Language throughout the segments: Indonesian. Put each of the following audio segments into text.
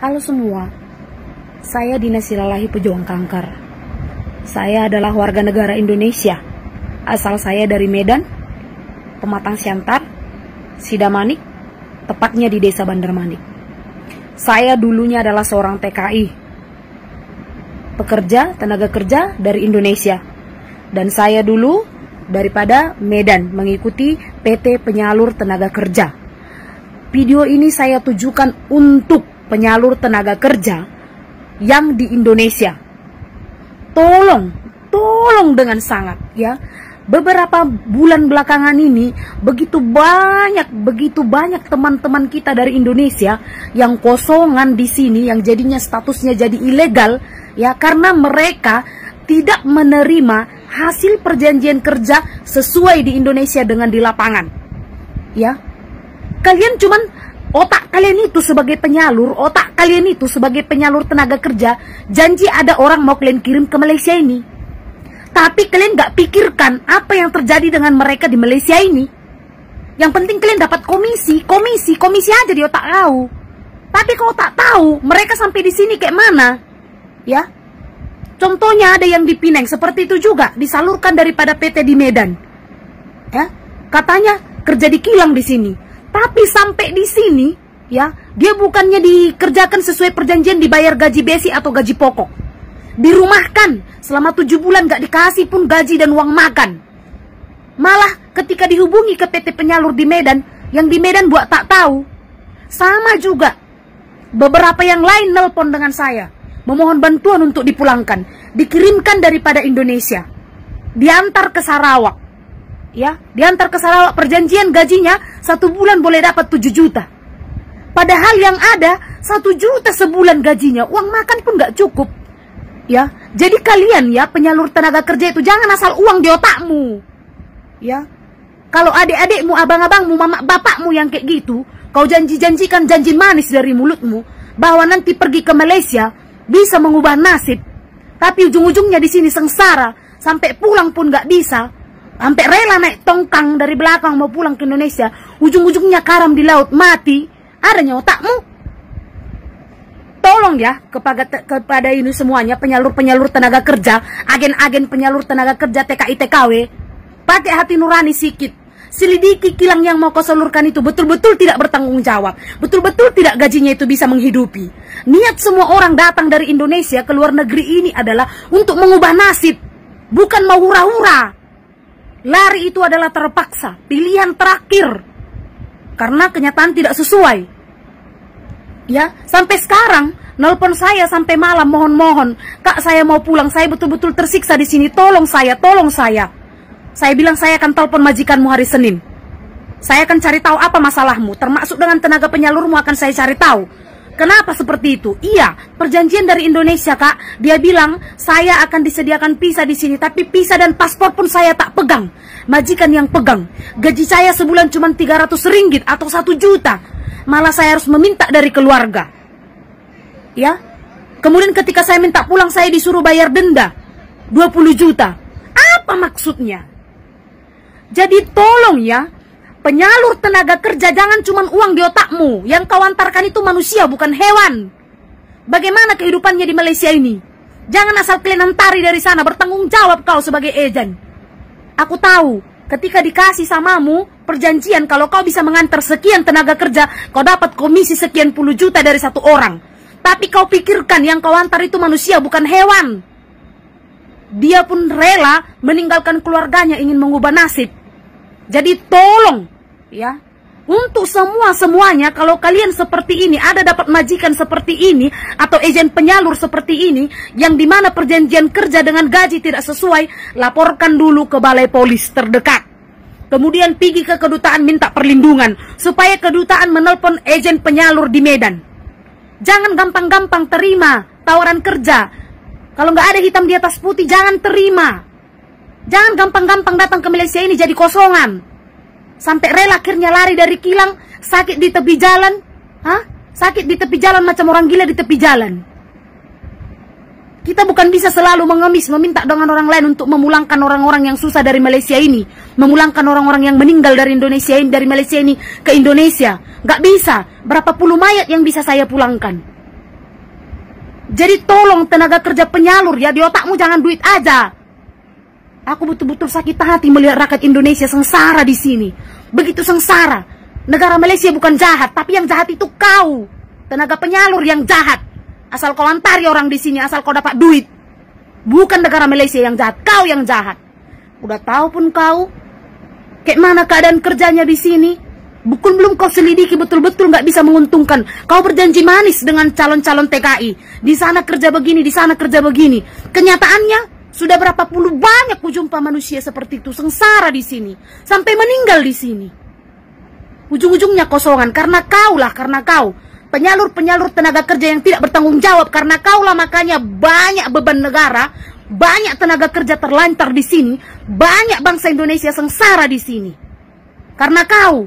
Halo semua, saya Dina Silalahi, pejuang kanker. Saya adalah warga negara Indonesia. Asal saya dari Medan, Pematang Siantar, Sidamanik, tepatnya di Desa Bandar Manik. Saya dulunya adalah seorang TKI, pekerja tenaga kerja dari Indonesia. Dan saya dulu daripada Medan mengikuti PT Penyalur Tenaga Kerja. Video ini saya tujukan untuk penyalur tenaga kerja yang di Indonesia. Tolong dengan sangat ya. Beberapa bulan belakangan ini begitu banyak teman-teman kita dari Indonesia yang kosongan di sini, yang jadinya statusnya jadi ilegal ya, karena mereka tidak menerima hasil perjanjian kerja sesuai di Indonesia dengan di lapangan. Ya. Kalian cuman otak kalian itu sebagai penyalur, otak kalian itu sebagai penyalur tenaga kerja, janji ada orang mau kalian kirim ke Malaysia ini. Tapi kalian gak pikirkan apa yang terjadi dengan mereka di Malaysia ini. Yang penting kalian dapat komisi aja di otak kau. Tapi kau tak tahu mereka sampai di sini kayak mana. Ya. Contohnya ada yang di Pinang, seperti itu juga disalurkan daripada PT di Medan. Ya. Katanya kerja di kilang di sini. Tapi sampai di sini, ya, dia bukannya dikerjakan sesuai perjanjian, dibayar gaji basic atau gaji pokok. Dirumahkan selama 7 bulan, gak dikasih pun gaji dan uang makan. Malah ketika dihubungi ke PT Penyalur di Medan, yang di Medan buat tak tahu. Sama juga, beberapa yang lain nelpon dengan saya, memohon bantuan untuk dipulangkan, dikirimkan daripada Indonesia, diantar ke Sarawak. Ya, diantar ke Sarawak, perjanjian gajinya 1 bulan boleh dapat 7 juta. Padahal yang ada 1 juta sebulan gajinya, uang makan pun gak cukup. Ya, jadi kalian ya penyalur tenaga kerja itu jangan asal uang di otakmu. Ya, kalau adik-adikmu, abang-abangmu, mama bapakmu yang kayak gitu, kau janji-janjikan janji manis dari mulutmu bahwa nanti pergi ke Malaysia bisa mengubah nasib, tapi ujung-ujungnya di sini sengsara, sampai pulang pun gak bisa. Sampai rela naik tongkang dari belakang mau pulang ke Indonesia, ujung-ujungnya karam di laut, mati. Adanya otakmu. Tolong ya kepada ini semuanya, penyalur-penyalur tenaga kerja, agen-agen penyalur tenaga kerja, TKI TKW, pakai hati nurani sikit. Selidiki kilang yang mau kau salurkan itu betul-betul tidak bertanggung jawab, betul-betul tidak gajinya itu bisa menghidupi. Niat semua orang datang dari Indonesia ke luar negeri ini adalah untuk mengubah nasib, bukan mau hura-hura. Lari itu adalah terpaksa, pilihan terakhir, karena kenyataan tidak sesuai. Ya, sampai sekarang nelpon saya sampai malam, mohon, Kak saya mau pulang, saya betul-betul tersiksa di sini, tolong saya. Saya bilang saya akan telepon majikanmu hari Senin. Saya akan cari tahu apa masalahmu, termasuk dengan tenaga penyalurmu akan saya cari tahu. Kenapa seperti itu? Iya, perjanjian dari Indonesia, Kak. Dia bilang, saya akan disediakan visa di sini, tapi visa dan paspor pun saya tak pegang. Majikan yang pegang. Gaji saya sebulan cuma 300 ringgit atau 1 juta. Malah saya harus meminta dari keluarga. Ya. Kemudian ketika saya minta pulang, saya disuruh bayar denda 20 juta. Apa maksudnya? Jadi tolong ya, penyalur tenaga kerja jangan cuma uang di otakmu. Yang kau antarkan itu manusia, bukan hewan. Bagaimana kehidupannya di Malaysia ini? Jangan asal kalian antari dari sana, bertanggung jawab kau sebagai ejen. Aku tahu, ketika dikasih samamu perjanjian kalau kau bisa mengantar sekian tenaga kerja, kau dapat komisi sekian puluh juta dari 1 orang. Tapi kau pikirkan yang kau antar itu manusia, bukan hewan. Dia pun rela meninggalkan keluarganya ingin mengubah nasib. Jadi tolong ya, untuk semuanya, kalau kalian seperti ini, ada dapat majikan seperti ini atau ejen penyalur seperti ini, yang dimana perjanjian kerja dengan gaji tidak sesuai, laporkan dulu ke balai polis terdekat. Kemudian pergi ke kedutaan minta perlindungan, supaya kedutaan menelpon ejen penyalur di Medan. Jangan gampang-gampang terima tawaran kerja. Kalau nggak ada hitam di atas putih, jangan terima. Jangan gampang-gampang datang ke Malaysia ini jadi kosongan. Sampai rela akhirnya lari dari kilang, sakit di tepi jalan. Sakit di tepi jalan macam orang gila di tepi jalan. Kita bukan bisa selalu mengemis, meminta dengan orang lain untuk memulangkan orang-orang yang susah dari Malaysia ini. Memulangkan orang-orang yang meninggal dari Indonesia ini, dari Malaysia ini ke Indonesia. Gak bisa. Berapa puluh mayat yang bisa saya pulangkan? Jadi tolong tenaga kerja penyalur ya, di otakmu jangan duit aja. Aku betul-betul sakit hati melihat rakyat Indonesia sengsara di sini. Begitu sengsara. Negara Malaysia bukan jahat, tapi yang jahat itu kau. Tenaga penyalur yang jahat. Asal kau antari orang di sini, asal kau dapat duit. Bukan negara Malaysia yang jahat, kau yang jahat. Udah tahu pun kau kayak mana keadaan kerjanya di sini. Belum kau selidiki betul-betul nggak bisa menguntungkan. Kau berjanji manis dengan calon-calon TKI. Di sana kerja begini, di sana kerja begini. Kenyataannya sudah berapa puluh banyak kujumpa manusia seperti itu sengsara di sini, sampai meninggal di sini. Ujung-ujungnya kosongan karena kau penyalur-penyalur tenaga kerja yang tidak bertanggung jawab. Karena kau lah makanya banyak beban negara, banyak tenaga kerja terlantar di sini, banyak bangsa Indonesia sengsara di sini. Karena kau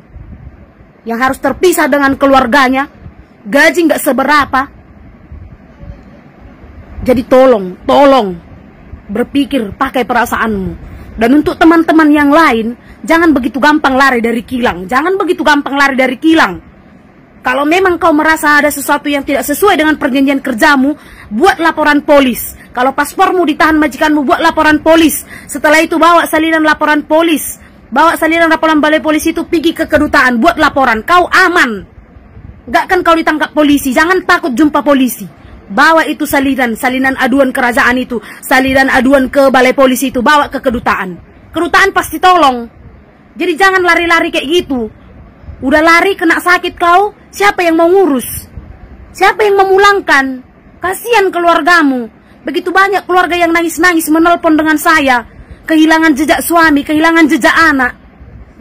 yang harus terpisah dengan keluarganya, gaji nggak seberapa. Jadi tolong berpikir, pakai perasaanmu. Dan untuk teman-teman yang lain, jangan begitu gampang lari dari kilang. Jangan begitu gampang lari dari kilang. Kalau memang kau merasa ada sesuatu yang tidak sesuai dengan perjanjian kerjamu, buat laporan polis. Kalau paspormu ditahan majikanmu, buat laporan polis. Setelah itu bawa salinan laporan polis. Bawa salinan laporan balai polisi itu pergi ke kedutaan, buat laporan. Kau aman. Gak kan kau ditangkap polisi. Jangan takut jumpa polisi. Bawa itu salinan aduan kerajaan itu, salinan aduan ke balai polisi itu, bawa ke kedutaan. Kedutaan pasti tolong. Jadi jangan lari-lari kayak gitu. Udah lari kena sakit kau, siapa yang mau ngurus? Siapa yang memulangkan? Kasihan keluargamu. Begitu banyak keluarga yang nangis-nangis menelpon dengan saya. Kehilangan jejak suami, kehilangan jejak anak.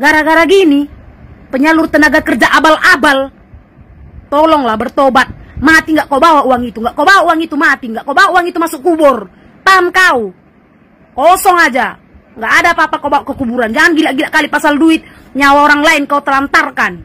Gara-gara gini, penyalur tenaga kerja abal-abal. Tolonglah bertobat. Mati nggak kau bawa uang itu, nggak kau bawa uang itu mati, nggak kau bawa uang itu masuk kubur. Paham kau? Kosong aja. Nggak ada apa-apa kau bawa ke kuburan. Jangan gila-gila kali pasal duit. Nyawa orang lain kau telantarkan.